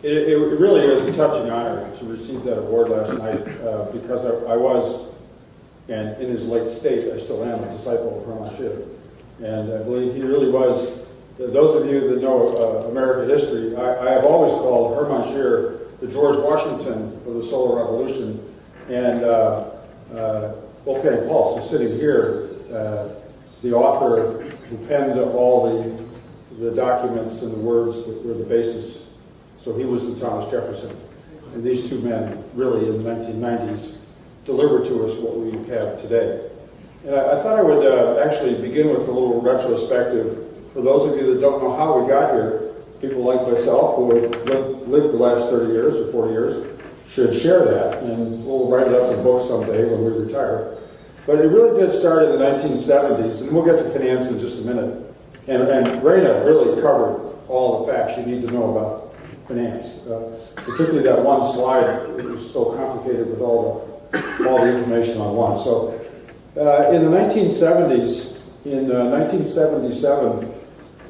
It really is a touching honor to receive that award last night because I was, and in his late state, I still am a disciple of Hermann Scheer. And I believe he really was, those of you that know American history, I have always called Hermann Scheer the George Washington of the Solar Revolution. And Wolfgang Pulse is sitting here, the author who penned all the documents and the words that were the basis. So he was the Thomas Jefferson. And these two men really in the 1990s delivered to us what we have today. And I thought I would actually begin with a little retrospective. For those of you that don't know how we got here, people like myself who have lived the last 30 years or 40 years should share that. And we'll write it up in a book someday when we retire. But it really did start in the 1970s, and we'll get to finance in just a minute. And Raina really covered all the facts you need to know about finance, particularly that one slide. It was so complicated with all the information on one. So in the 1970s, in 1977,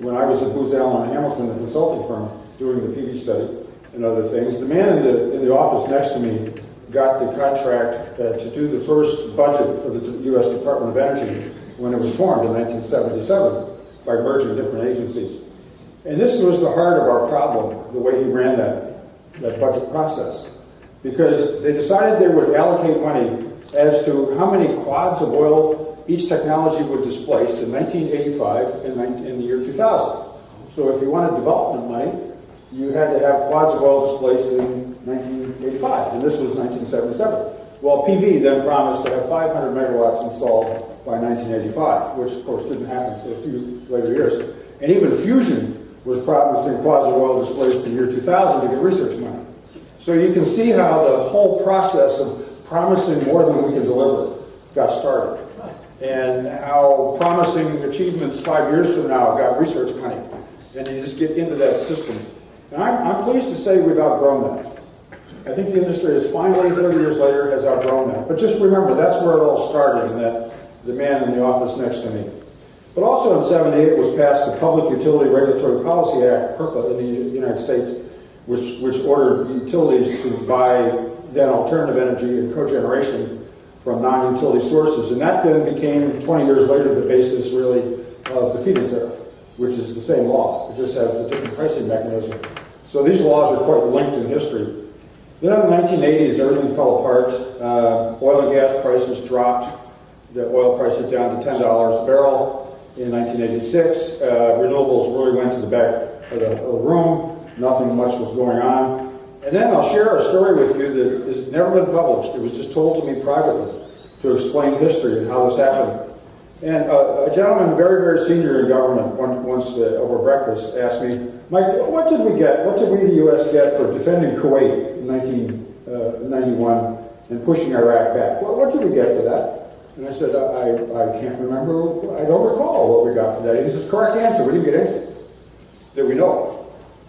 when I was at Booz Allen Hamilton, the consulting firm, doing the PV study and other things, the man in the office next to me got the contract to do the first budget for the U.S. Department of Energy when it was formed in 1977 by merging different agencies. And this was the heart of our problem, the way he ran that budget process. Because they decided they would allocate money as to how many quads of oil each technology would displace in 1985 and in the year 2000. So if you wanted development money, you had to have quads of oil displaced in 1985, and this was 1977. Well, PV then promised to have 500 megawatts installed by 1985, which of course didn't happen for a few later years. And even fusion was promising quads of oil displaced in the year 2000 to get research money. So you can see how the whole process of promising more than we can deliver got started, and how promising achievements 5 years from now got research money. And you just get into that system. And I'm pleased to say we've outgrown that. I think the industry has finally, 30 years later, has outgrown that. But just remember, that's where it all started, and that the man in the office next to me. But also in '78 was passed the Public Utility Regulatory Policy Act, PURPA, in the United States, which ordered utilities to buy then alternative energy and cogeneration from non-utility sources. And that then became, 20 years later, the basis, really, of the feed-in tariff, which is the same law. It just has a different pricing mechanism. So these laws are quite linked in history. Then in the 1980s, everything fell apart. Oil and gas prices dropped. The oil price is down to $10 a barrel. In 1986, renewables really went to the back of the room. Nothing much was going on. And then I'll share a story with you that has never been published. It was just told to me privately to explain history and how this happened. And a gentleman very, very senior in government once over breakfast asked me, Mike, what did we, the U.S. get for defending Kuwait in 1991 and pushing Iraq back? What did we get for that? And I said, I can't remember, I don't recall what we got for that. He says, correct answer, we didn't get anything that we know of.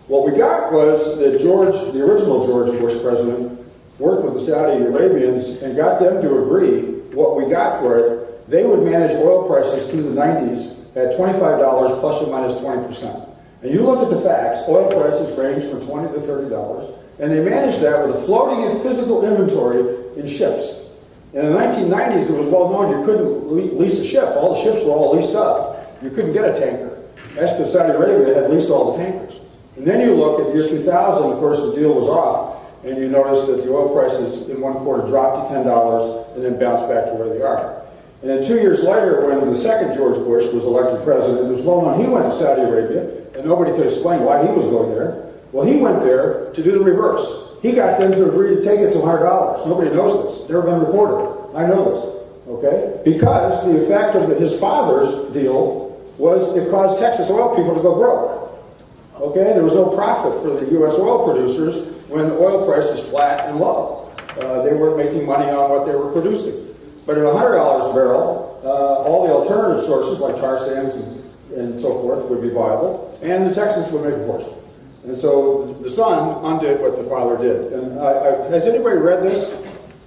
What we got was that the original George Bush president, worked with the Saudi Arabians and got them to agree what we got for it. They would manage oil prices through the 90s at $25 plus or minus 20%. And you look at the facts, oil prices range from $20 to $30, and they managed that with a floating and physical inventory in ships. And in the 1990s, it was well known you couldn't lease a ship. All the ships were all leased up. You couldn't get a tanker. That's because Saudi Arabia had leased all the tankers. And then you look at the year 2000, of course, the deal was off, and you notice that the oil prices in one quarter dropped to $10 and then bounced back to where they are. And then 2 years later, when the second George Bush was elected president, it was well known he went to Saudi Arabia, and nobody could explain why he was going there. Well, he went there to do the reverse. He got them to agree to take it to $100. Nobody knows this. Never been reported. I know this. Okay? Because the effect of his father's deal was it caused Texas oil people to go broke. Okay? There was no profit for the U.S. oil producers when the oil price was flat and low. They weren't making money on what they were producing. But at $100 a barrel, all the alternative sources like tar sands and so forth would be viable, and the Texans would make a fortune. And so the son undid what the father did. And has anybody read this?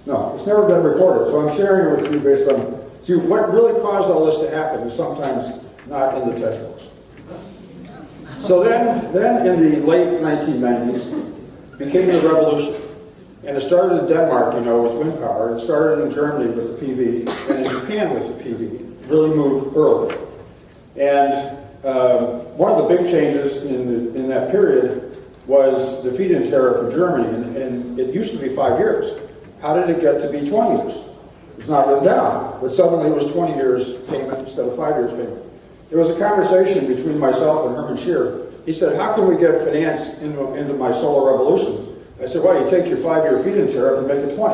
No, it's never been recorded. So I'm sharing it with you based on, see, what really caused all this to happen is sometimes not in the textbooks. So then in the late 1990s, became the revolution. And it started in Denmark, with wind power. It started in Germany with the PV, and in Japan with the PV. Really moved early. And one of the big changes in that period was the feed-in tariff in Germany, and it used to be 5 years. How did it get to be 20 years? It's not written down, but suddenly it was 20 years payment instead of 5 years payment. There was a conversation between myself and Herman Scheer. He said, how can we get finance into my solar revolution? I said, well, you take your 5-year feed-in tariff and make it 20,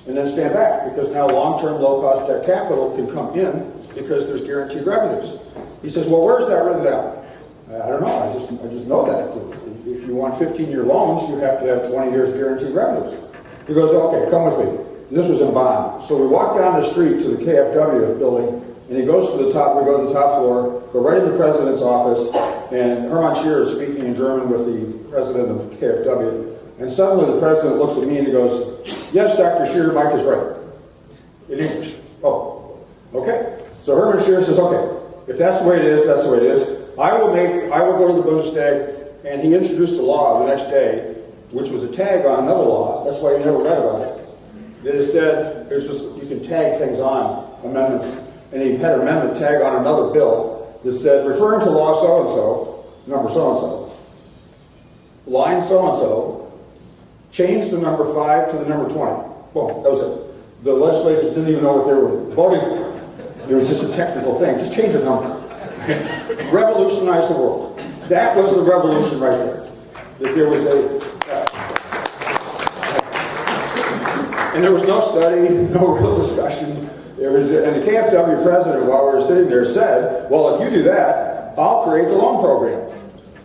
and then stand back, because now long-term low-cost debt capital can come in because there's guaranteed revenues. He says, well, where's that written down? I don't know, I just know that. If you want 15-year loans, you have to have 20 years guaranteed revenues. He goes, okay, come with me. This was in Bonn. So we walk down the street to the KfW building, and he goes to the top, we go to the top floor, go right in the president's office, and Hermann Scheer is speaking in German with the president of KfW. And suddenly the president looks at me and he goes, yes, Dr. Scheer, Mike is right. In English. Oh, okay. So Hermann Scheer says, okay, if that's the way it is, that's the way it is. I will go to the Bundestag, and he introduced a law the next day, which was a tag on another law. That's why you never read about it. That it said, you can tag things on, amendments. And he had an amendment tag on another bill that said, referring to law so-and-so, number so-and-so, line so-and-so, change the number 5 to the number 20. Boom, that was it. The legislators didn't even know what they were voting for. It was just a technical thing. Just change the number. Revolutionize the world. That was the revolution right there. That there was and there was no study, no real discussion. And the KfW president, while we were sitting there, said, well, if you do that, I'll create the loan program.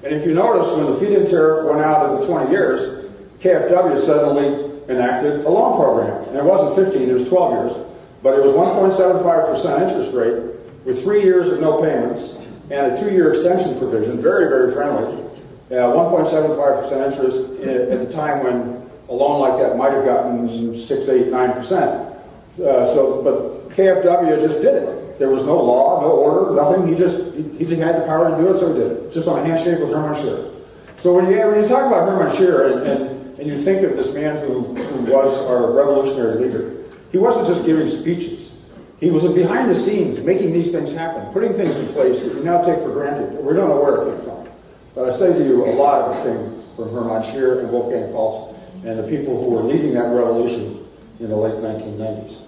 And if you notice, when the feed-in tariff went out of the 20 years, KfW suddenly enacted a loan program. And it wasn't 15, it was 12 years. But it was 1.75% interest rate with 3 years of no payments and a 2-year extension provision, very, very friendly. 1.75% interest at the time when a loan like that might have gotten 6, 8, 9%. But KfW just did it. There was no law, no order, nothing. He just had the power to do it, so he did it. Just on a handshake with Hermann Scheer. So when you talk about Hermann Scheer and you think of this man who was our revolutionary leader, he wasn't just giving speeches. He was behind the scenes, making these things happen, putting things in place that we now take for granted. We don't know where it came from. But I say to you, a lot of it came from Hermann Scheer and Wolfgang Pultz and the people who were leading that revolution in the late 1990s.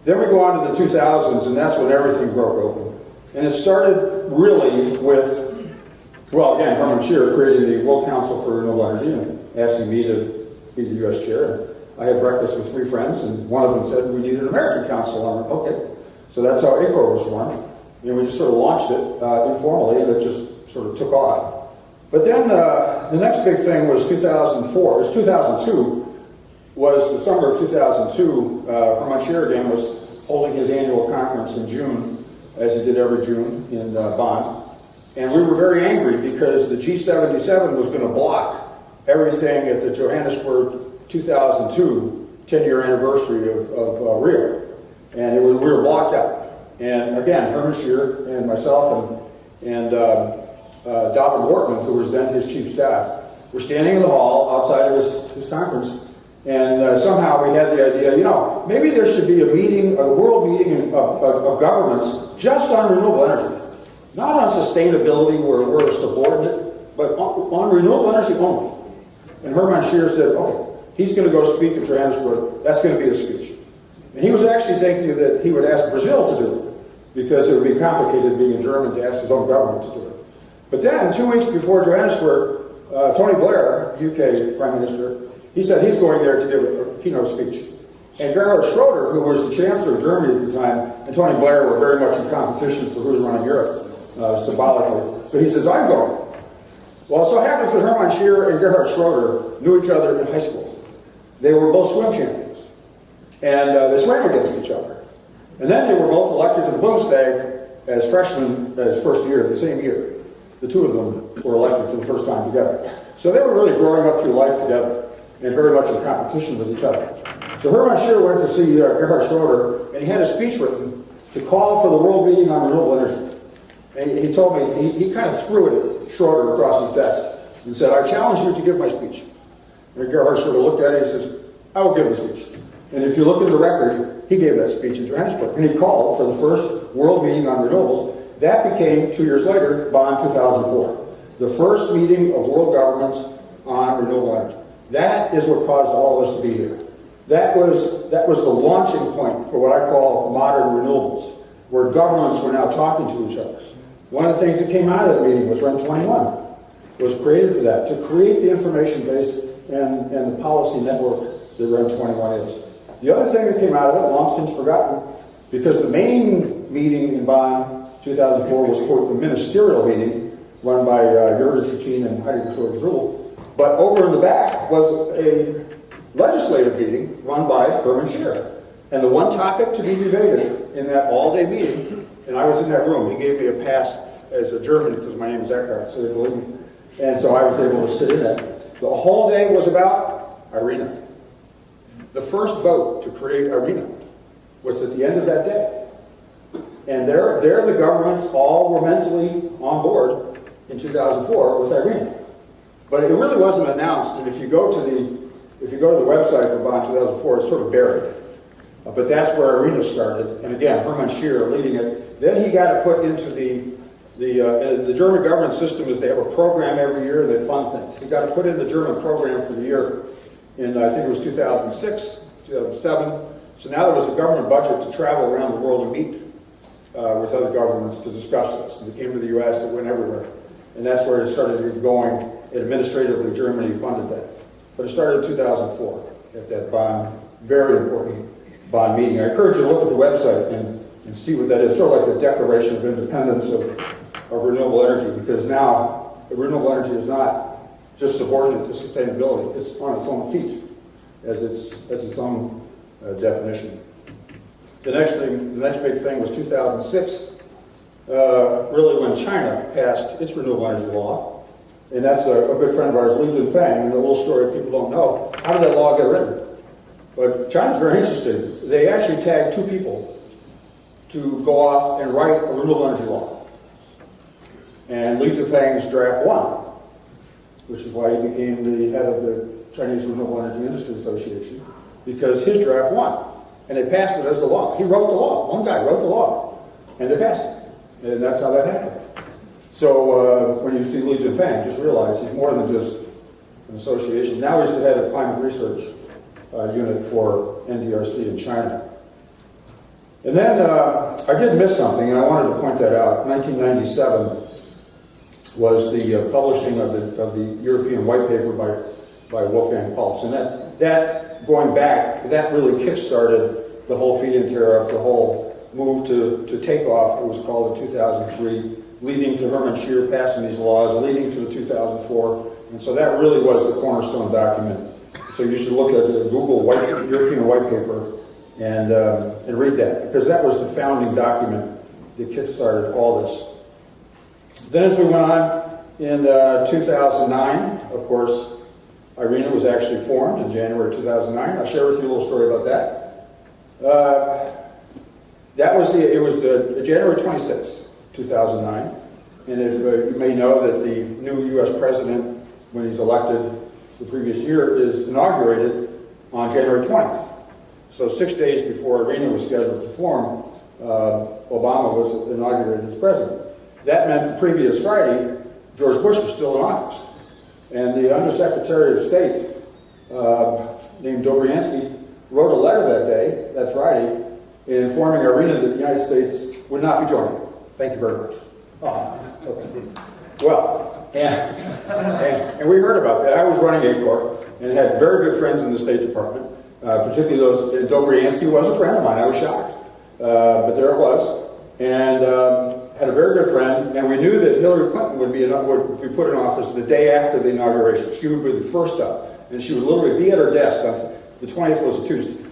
Then we go on to the 2000s, and that's when everything broke open. And it started really with, well, again, Hermann Scheer created the World Council for Renewable Energy and asking me to be the U.S. chair. I had breakfast with 3 friends, and one of them said we need an American council. I went, okay. So that's how Eckhart was formed. And we just sort of launched it informally, and it just sort of took off. But then the next big thing was 2004. It was 2002. Was the summer of 2002. Hermann Scheer again was holding his annual conference in June, as he did every June in Bonn. And we were very angry because the G77 was going to block everything at the Johannesburg 2002 10-year anniversary of Rio. And we were blocked out. And again, Hermann Scheer and myself and David Wortman, who was then his chief staff, were standing in the hall outside of his conference. And somehow we had the idea, maybe there should be a meeting, a world meeting of governments just on renewable energy. Not on sustainability where we're subordinate, but on renewable energy only. And Hermann Scheer said, okay, he's going to go speak in Johannesburg. That's going to be his speech. And he was actually thinking that he would ask Brazil to do it, because it would be complicated being in German to ask his own government to do it. But then, 2 weeks before Johannesburg, Tony Blair, UK Prime Minister, he said he's going there to give a keynote speech. And Gerhard Schroeder, who was the Chancellor of Germany at the time, and Tony Blair were very much in competition for who's running Europe, symbolically. So he says, I'm going. Well, it so happens that Hermann Scheer and Gerhard Schroeder knew each other in high school. They were both swim champions. And they swam against each other. And then they were both elected to the Bundestag as freshmen, as first year, the same year. The two of them were elected for the first time together. So they were really growing up through life together and very much in competition with each other. So Hermann Scheer went to see Gerhard Schroeder, and he had a speech written to call for the world meeting on renewable energy. And he told me, he kind of threw it shorter across his desk and said, I challenge you to give my speech. And Gerhard sort of looked at it and he says, I will give the speech. And if you look at the record, he gave that speech in Johannesburg. And he called for the first world meeting on renewables. That became, 2 years later, Bonn 2004. The first meeting of world governments on renewable energy. That is what caused all of us to be here. That was the launching point for what I call modern renewables, where governments were now talking to each other. One of the things that came out of that meeting was REN 21, was created for that, to create the information base and the policy network that REN 21 is. The other thing that came out of it, long since forgotten, because the main meeting in Bonn 2004 was, quote, the ministerial meeting run by Jürgen Stettin and Heidi Rule, but over in the back was a legislative meeting run by Hermann Scheer. And the one topic to be debated in that all-day meeting, and I was in that room, he gave me a pass as a German because my name is Eckhart, so they believe me. And so I was able to sit in that. The whole day was about IRENA. The first vote to create IRENA was at the end of that day. And there the governments all were mentally on board in 2004 with IRENA. But it really wasn't announced, and if you go to the website for Bonn 2004, it's sort of buried. But that's where IRENA started, and again, Hermann Scheer leading it. Then he got it put into the German government system is they have a program every year, they fund things. He got it put in the German program for the year in, I think it was 2006, 2007. So now there was a government budget to travel around the world and meet with other governments to discuss this. And they came to the U.S., it went everywhere. And that's where it started going. Administratively, Germany funded that. But it started in 2004 at that Bonn, very important Bonn meeting. I encourage you to look at the website and see what that is. Sort of like the Declaration of Independence of renewable energy, because now renewable energy is not just subordinate to sustainability. It's on its own feet as its own definition. The next big thing was 2006, really when China passed its renewable energy law. And that's a good friend of ours, Li Junfeng, and a little story people don't know. How did that law get written? But China's very interesting. They actually tagged 2 people to go off and write a renewable energy law. And Li Junfeng's draft won, which is why he became the head of the Chinese Renewable Energy Industry Association, because his draft won. And they passed it as the law. He wrote the law. One guy wrote the law, and they passed it. And that's how that happened. So when you see Li Junfeng, just realize he's more than just an association. Now he's the head of climate research unit for NDRC in China. And then I did miss something, and I wanted to point that out. 1997 was the publishing of the European white paper by Wolfgang Pultz. And that going back, that really kick-started the whole feed-in tariff, the whole move to take off, it was called in 2003, leading to Hermann Scheer passing these laws, leading to the 2004. And so that really was the cornerstone document. So you should look at the Google European white paper and read that, because that was the founding document that kick-started all this. Then as we went on, in 2009, of course, IRENA was actually formed in January 2009. I'll share with you a little story about that. It was January 26th, 2009. And if you may know that the new U.S. president, when he's elected the previous year, is inaugurated on January 20th. So 6 days before IRENA was scheduled to form, Obama was inaugurated as president. That meant the previous Friday, George Bush was still in office. And the Undersecretary of State, named Dobriansky, wrote a letter that day, that Friday, informing IRENA that the United States would not be joining. Thank you very much. Oh, okay. Well, and we heard about that. I was running Eckhart and had very good friends in the State Department, particularly those. Dobriansky was a friend of mine. I was shocked. But there it was. And had a very good friend, and we knew that Hillary Clinton would be put in office the day after the inauguration. She would be the first up, and she would literally be at her desk. The 20th was a Tuesday.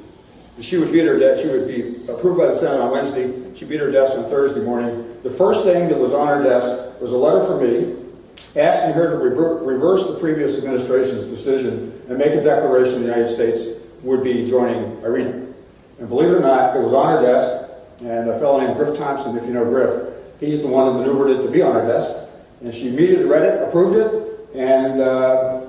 She would be at her desk. She would be approved by the Senate on Wednesday. She'd be at her desk on Thursday morning. The first thing that was on her desk was a letter from me asking her to reverse the previous administration's decision and make a declaration the United States would be joining IRENA. And believe it or not, it was on her desk, and a fellow named Griff Thompson, if you know Griff, He's the one that maneuvered it to be on our desk. And she immediately read it, approved it, and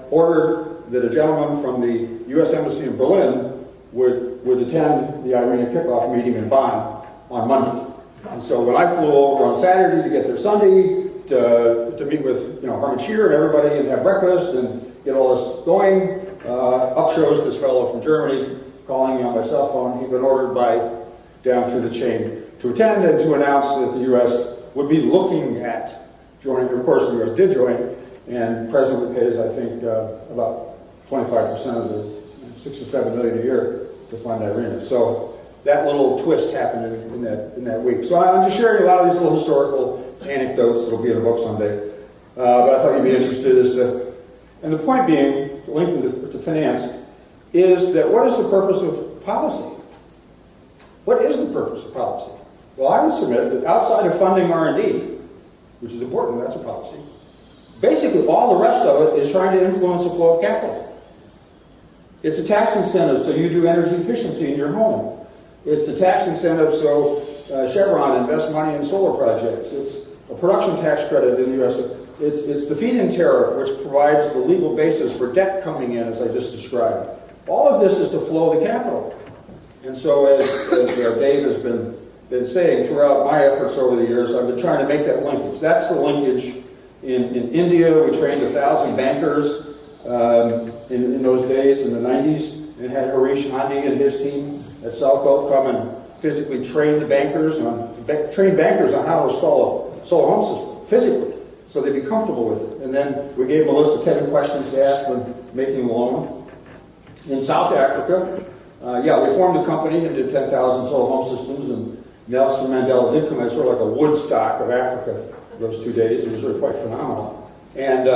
ordered that a gentleman from the U.S. Embassy in Berlin would attend the Irina kickoff meeting in Bonn on Monday. And so when I flew over on Saturday to get there Sunday to meet with Herman Scheer and everybody and have breakfast and get all this going, up shows this fellow from Germany calling me on my cell phone. He'd been ordered down through the chain to attend and to announce that the U.S. would be looking at joining. Of course, the U.S. did join, and presently pays, I think, about 25% of the $6 or $7 million a year to fund Irina. So that little twist happened in that week. So I'm just sharing a lot of these little historical anecdotes that'll be in the book someday. But I thought you'd be interested and the point being, linked to finance, is that what is the purpose of policy? What is the purpose of policy? Well, I would submit that outside of funding R&D, which is important, that's a policy, basically all the rest of it is trying to influence the flow of capital. It's a tax incentive so you do energy efficiency in your home. It's a tax incentive so Chevron invests money in solar projects. It's a production tax credit in the U.S. It's the feed-in tariff, which provides the legal basis for debt coming in, as I just described. All of this is to flow the capital. And so as Dave has been saying throughout my efforts over the years, I've been trying to make that linkage. That's the linkage. In India, we trained 1,000 bankers in those days, in the 90s, and had Harish Handi and his team at Salco come and physically train the bankers on how to install a solar home system, physically, so they'd be comfortable with it. And then we gave them a list of 10 questions to ask when making a loan. In South Africa, we formed a company and did 10,000 solar home systems, and Nelson Mandela did come as sort of like a Woodstock of Africa those 2 days. It was really quite phenomenal. And,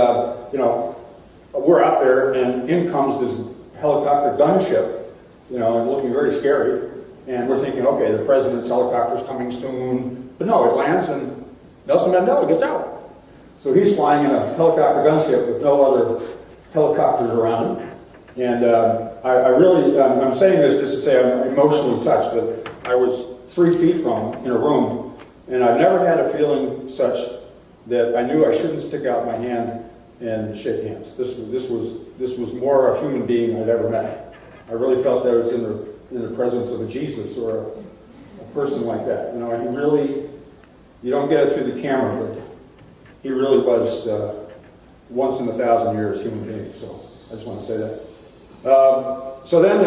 we're out there, and in comes this helicopter gunship, and looking very scary. And we're thinking, okay, the president's helicopter's coming soon. But no, it lands, and Nelson Mandela gets out. So he's flying in a helicopter gunship with no other helicopters around him. And I'm saying this just to say I'm emotionally touched that I was 3 feet from him in a room, and I've never had a feeling such that I knew I shouldn't stick out my hand and shake hands. This was more a human being I'd ever met. I really felt that I was in the presence of a Jesus or a person like that. He really, you don't get it through the camera, but he really was once in 1,000 years human being. So I just want to say that. So then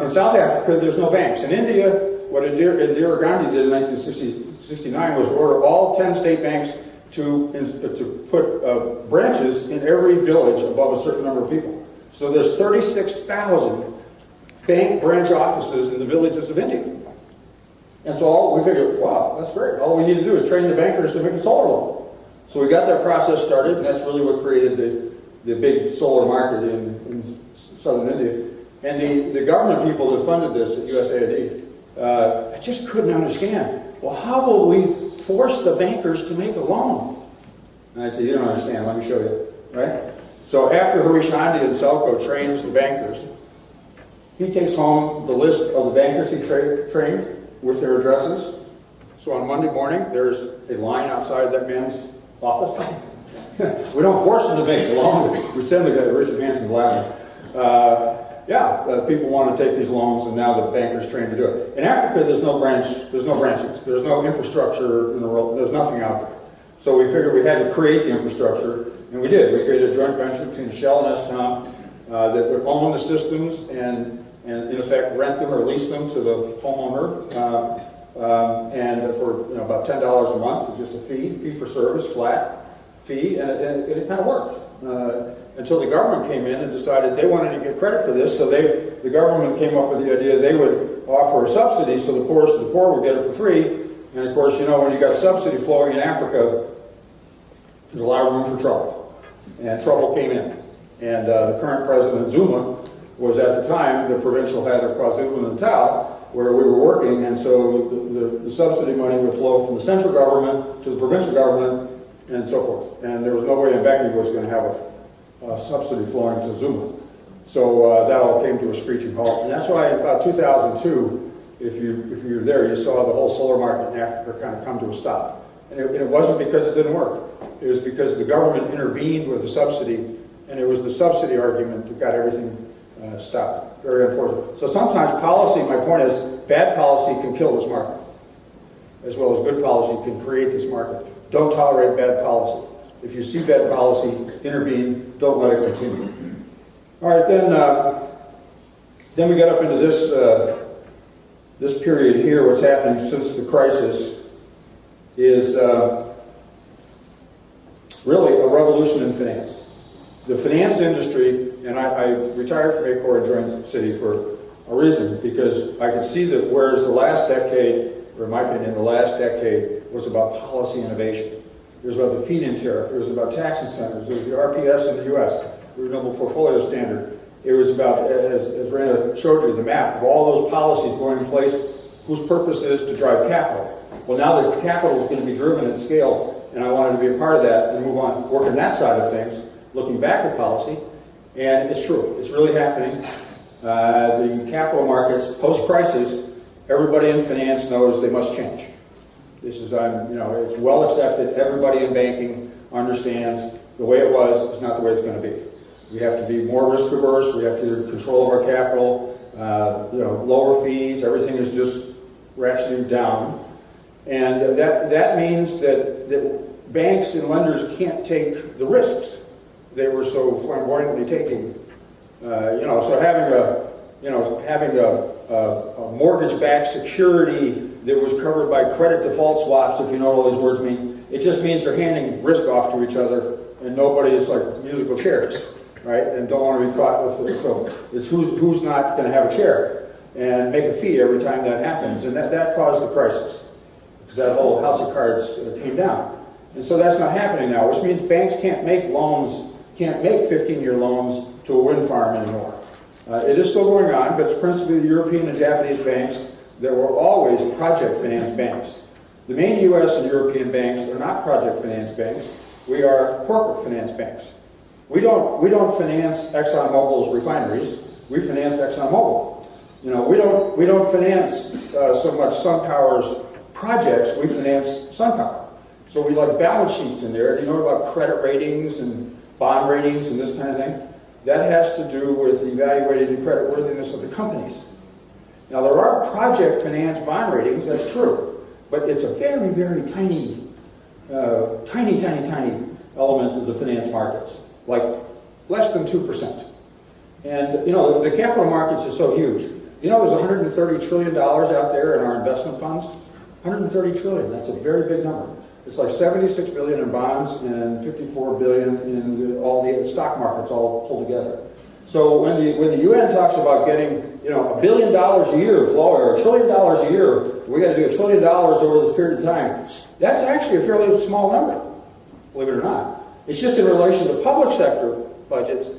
in South Africa, there's no banks. In India, what Indira Gandhi did in 1969 was order all 10 state banks to put branches in every village above a certain number of people. So there's 36,000 bank branch offices in the villages of India. And so we figured, wow, that's great. All we need to do is train the bankers to make a solar loan. So we got that process started, and that's really what created the big solar market in southern India. And the government people that funded this at USAID, I just couldn't understand. Well, how will we force the bankers to make a loan? And I said, you don't understand, let me show you, right? So after Harish Handi and Selco trains the bankers, he takes home the list of the bankers he trained with their addresses. So on Monday morning, there's a line outside that man's office. We don't force them to make the loan. We send the guy to Richard Hansen Latin. People want to take these loans, and now the bankers trained to do it. In Africa, there's no branches, there's no infrastructure in the world, there's nothing out there. So we figured we had to create the infrastructure, and we did. We created a joint venture between Shell and Eskom that would own the systems and in effect rent them or lease them to the homeowner, and for about $10 a month, it's just a fee for service, flat fee, and it kind of worked. Until the government came in and decided they wanted to get credit for this, so the government came up with the idea they would offer a subsidy so the poorest of the poor would get it for free. And of course, when you got subsidy flowing in Africa, there's a lot of room for trouble. And trouble came in. And the current president, Zuma, was at the time the provincial head of KwaZulu-Natal, where we were working, and so the subsidy money would flow from the central government to the provincial government and so forth. And there was no way Mbeki was going to have a subsidy flowing to Zuma. So that all came to a screeching halt. And that's why in about 2002, if you're there, you saw the whole solar market in Africa kind of come to a stop. And it wasn't because it didn't work. It was because the government intervened with the subsidy, and it was the subsidy argument that got everything stopped. Very unfortunate. So sometimes policy, my point is, bad policy can kill this market, as well as good policy can create this market. Don't tolerate bad policy. If you see bad policy, intervene. Don't let it continue. All right, then we got up into this period here. What's happening since the crisis is really a revolution in finance. The finance industry, and I retired from Eckhart and joined Citi for a reason, because I could see that whereas the last decade, or in my opinion, the last decade was about policy innovation. It was about the feed-in tariff. It was about tax incentives. It was the RPS in the U.S., the Renewable Portfolio Standard. It was about, as Rana showed you, the map of all those policies going in place whose purpose is to drive capital. Well, now that capital is going to be driven at scale, and I wanted to be a part of that and move on, work on that side of things, looking back at policy, and it's true. It's really happening. The capital markets, post-crisis, everybody in finance knows they must change. This is, it's well accepted. Everybody in banking understands the way it was is not the way it's going to be. We have to be more risk averse. We have to control of our capital. Lower fees. Everything is just ratcheting down, and that means that banks and lenders can't take the risks they were so flamboyantly taking. So having a mortgage-backed security that was covered by credit default swaps, if you know what all these words mean, it just means they're handing risk off to each other, and nobody is like musical chairs, right? And don't want to be caught with it. So it's who's not going to have a chair and make a fee every time that happens, and that caused the crisis because that whole house of cards came down. And so that's not happening now, which means banks can't make 15-year loans to a wind farm anymore. It is still going on, but it's principally the European and Japanese banks that were always project finance banks. The main U.S. and European banks are not project finance banks. We are corporate finance banks. We don't finance ExxonMobil's refineries. We finance ExxonMobil. We don't finance so much SunPower's projects. We finance SunPower. So we like balance sheets in there. Do you know about credit ratings and bond ratings and this kind of thing? That has to do with evaluating the creditworthiness of the companies. Now, there are project finance bond ratings, that's true, but it's a very, very tiny element of the finance markets, like less than 2%. And, the capital markets are so huge. There's $130 trillion out there in our investment funds. $130 trillion, that's a very big number. It's like $76 billion in bonds and $54 billion in all the stock markets all pulled together. So when the UN talks about getting $1 billion a year flow, or $1 trillion a year, we got to do $1 trillion over this period of time. That's actually a fairly small number, believe it or not. It's just in relation to public sector budgets,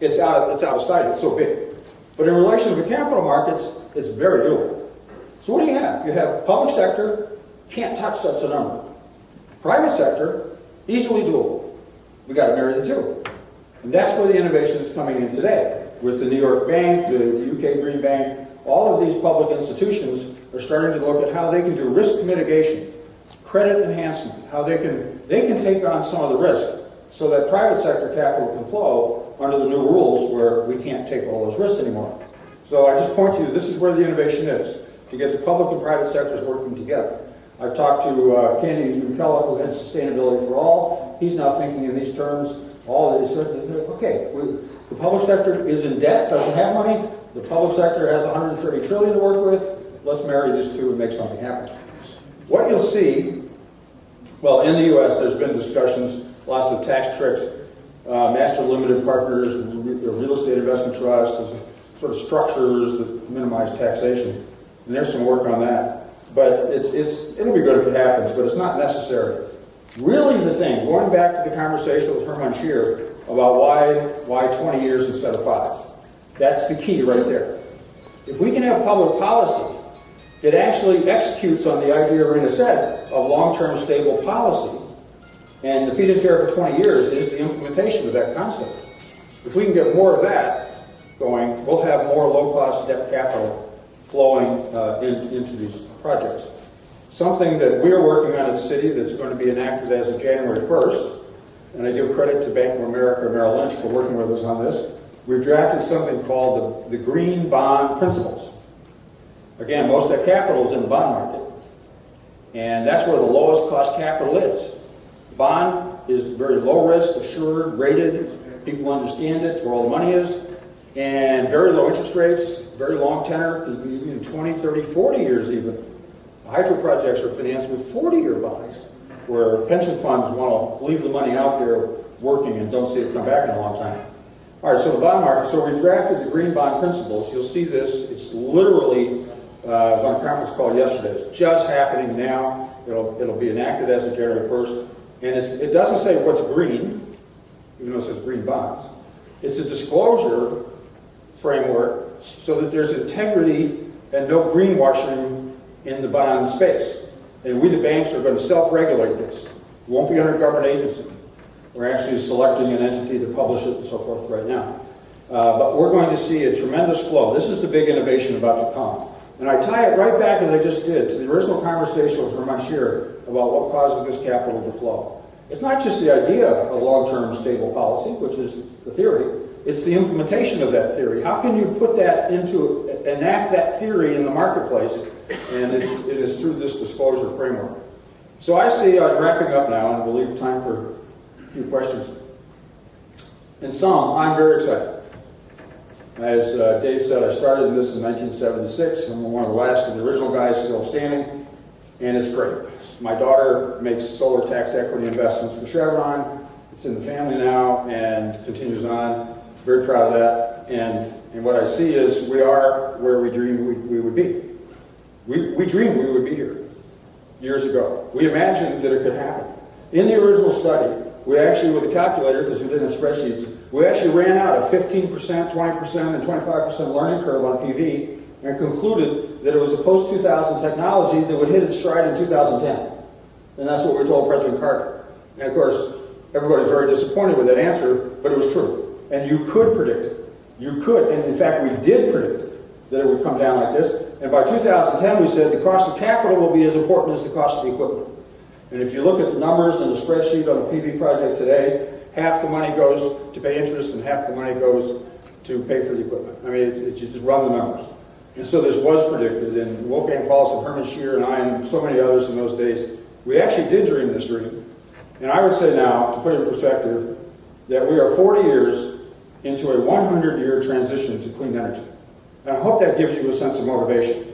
it's out of sight. It's so big. But in relation to the capital markets, it's very doable. So what do you have? You have public sector, can't touch such a number. Private sector, easily doable. We got to marry the two. And that's where the innovation is coming in today. With the New York Bank, the UK Green Bank, all of these public institutions are starting to look at how they can do risk mitigation, credit enhancement, how they can take on some of the risk so that private sector capital can flow under the new rules where we can't take all those risks anymore. So I just point to you, this is where the innovation is, to get the public and private sectors working together. I've talked to Candy McCullough, who heads Sustainability for All. He's now thinking in these terms. The public sector is in debt, doesn't have money. The public sector has $130 trillion to work with. Let's marry these two and make something happen. What you'll see, well, in the U.S., there's been discussions, lots of tax tricks, master limited partners, real estate investment trusts, sort of structures that minimize taxation. And there's some work on that. But it'll be good if it happens, but it's not necessary. Really the thing, going back to the conversation with Hermann Scheer about why 20 years instead of 5. That's the key right there. If we can have public policy that actually executes on the idea Rena said of long-term stable policy, and the feed-in tariff for 20 years is the implementation of that concept. If we can get more of that going, we'll have more low-cost debt capital flowing into these projects. something that we are working on in the city that's going to be enacted as of January 1st, and I give credit to Bank of America Merrill Lynch for working with us on this. We've drafted something called the Green Bond Principles. Again, most of that capital is in the bond market, and that's where the lowest cost capital is. Bond is very low risk, assured, rated, people understand it, it's where all the money is, and very low interest rates, very long tenor, even 20, 30, 40 years even. Hydro projects are financed with 40-year bonds, where pension funds want to leave the money out there working and don't see it come back in a long time. All right, so the bond market, so we drafted the Green Bond Principles. You'll see this, it's literally, I was on a conference call yesterday, it's just happening now. It'll be enacted as of January 1st. And it doesn't say what's green, even though it says green bonds. It's a disclosure framework so that there's integrity and no greenwashing in the bond space. And we, the banks, are going to self-regulate this. We won't be under a government agency. We're actually selecting an entity to publish it and so forth right now. But we're going to see a tremendous flow. This is the big innovation about to come. And I tie it right back, as I just did, to the original conversation with Herman Scheer about what causes this capital to flow. It's not just the idea of long-term stable policy, which is the theory. It's the implementation of that theory. How can you put that enact that theory in the marketplace? And it is through this disclosure framework. So I see, I'm wrapping up now, and we'll leave time for a few questions. In sum, I'm very excited. As Dave said, I started this in 1976. I'm one of the last of the original guys still standing, and it's great. My daughter makes solar tax equity investments for Chevron. It's in the family now and continues on. Very proud of that. And what I see is we are where we dreamed we would be. We dreamed we would be here years ago. We imagined that it could happen. In the original study, we actually, with a calculator, because we didn't have spreadsheets, we actually ran out a 15%, 20%, and 25% learning curve on PV and concluded that it was a post-2000 technology that would hit its stride in 2010. And that's what we told President Carter. And of course, everybody's very disappointed with that answer, but it was true. And you could predict it. You could, and in fact, we did predict that it would come down like this. And by 2010, we said the cost of capital will be as important as the cost of the equipment. And if you look at the numbers in the spreadsheet on a PV project today, half the money goes to pay interest and half the money goes to pay for the equipment. I mean, it's just run the numbers. And so this was predicted, and Wolfgang Paulson, Herman Scheer, and I, and so many others in those days, we actually did dream this dream. And I would say now, to put it in perspective, that we are 40 years into a 100-year transition to clean energy. And I hope that gives you a sense of motivation.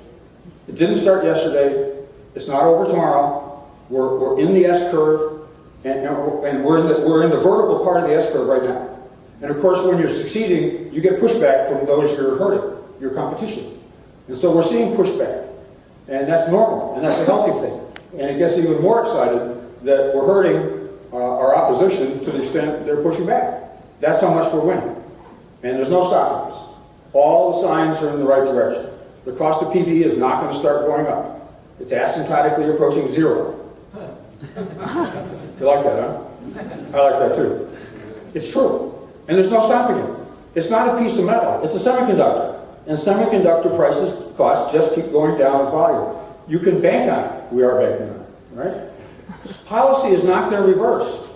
It didn't start yesterday. It's not over tomorrow. We're in the S-curve, and we're in the vertical part of the S-curve right now. And of course, when you're succeeding, you get pushback from those you're hurting, your competition. And so we're seeing pushback. And that's normal, and that's a healthy thing. And it gets even more excited that we're hurting our opposition to the extent they're pushing back. That's how much we're winning. And there's no stopping us. All the signs are in the right direction. The cost of PV is not going to start going up. It's asymptotically approaching zero. You like that, huh? I like that too. It's true. And there's no stopping it. It's not a piece of metal. It's a semiconductor. And semiconductor costs just keep going down with volume. You can bank on it. We are banking on it, right? Policy is not going to reverse.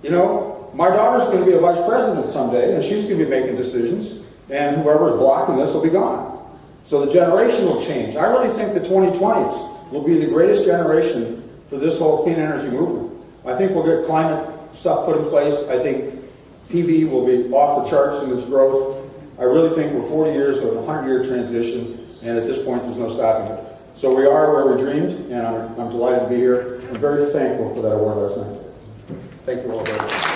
You know, my daughter's going to be a vice president someday, and she's going to be making decisions, and whoever's blocking this will be gone. So the generation will change. I really think the 2020s will be the greatest generation for this whole clean energy movement. I think we'll get climate stuff put in place. I think PV will be off the charts in its growth. I really think we're 40 years of a 100-year transition, and at this point, there's no stopping it. So we are where we dreamed, and I'm delighted to be here. I'm very thankful for that award last night. Thank you all very much.